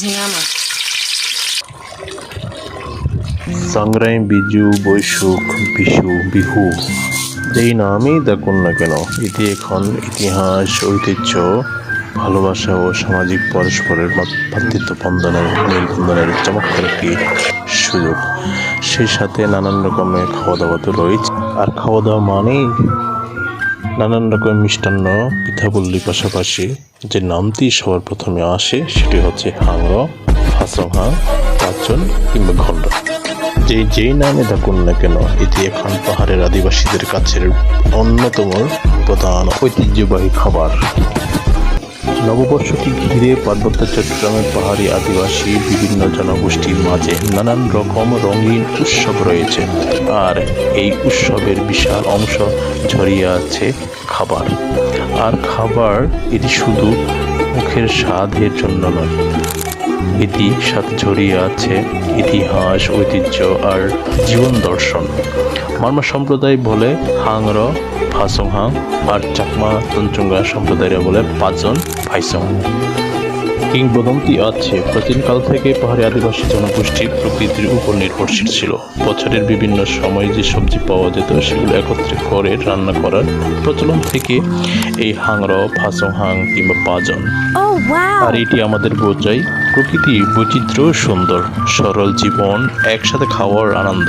Hinama. সংগ্রাম, বিজু, বৈশুখ, বিশু, বিহু যেই নামই দেখুন না কেন, এটি এখন ইতিহাস, ঐতিহ্য, ভালোবাসা ও সামাজিক পরস্পরের ভ্রাতৃত্ব বন্ধনের, মেলবন্ধনের চমৎকার একটি সুযোগ। সেই সাথে নানান রকমের খাওয়া দাওয়া তো রয়েছে। আর খাওয়া দাওয়া মানেই নানান রকমের মিষ্টান্ন, পিঠাপুলির পাশাপাশি যে নামটি সবার প্রথমে আসে সেটি হচ্ছে হাংর, ফাসংহাং, পাচন কিংবা ঘণ্ট। যেই নামে ডাকুন না কেন, এটি এখন পাহাড়ের আদিবাসীদের কাছের অন্যতম প্রধান ঐতিহ্যবাহী খাবার। নববর্ষকে ঘিরে পার্বত্য চট্টগ্রামের পাহাড়ি আদিবাসী বিভিন্ন জনগোষ্ঠীর মাঝে নানান রকম রঙিন উৎসব রয়েছে। আর এই উৎসবের বিশাল অংশ ছড়িয়ে আছে খাবার। আর খাবার এটি শুধু মুখের স্বাদের জন্য নয়, এটি সাথে ছড়িয়ে আছে ইতিহাস, ঐতিহ্য আর জীবন দর্শন। মারমা সম্প্রদায় বলে হাংর, ফাসংহাং, আর চাকমা তঞ্চঙ্গা সম্প্রদায়রা বলে পাচন, ফাইসং। কিংবদন্তি আছে প্রাচীনকাল থেকে পাহাড়ি আদিবাসী জনগোষ্ঠী প্রকৃতির উপর নির্ভরশীল ছিল। বছরের বিভিন্ন সময়ে যে সবজি পাওয়া যেত সেগুলো একত্রে করে রান্না করার প্রচলন থেকে এই হাংর, ফাসংহাং কিংবা পাজন। আর এটি আমাদের বোঝায় প্রকৃতি, বৈচিত্র্য, সুন্দর সরল জীবন, একসাথে খাওয়ার আনন্দ।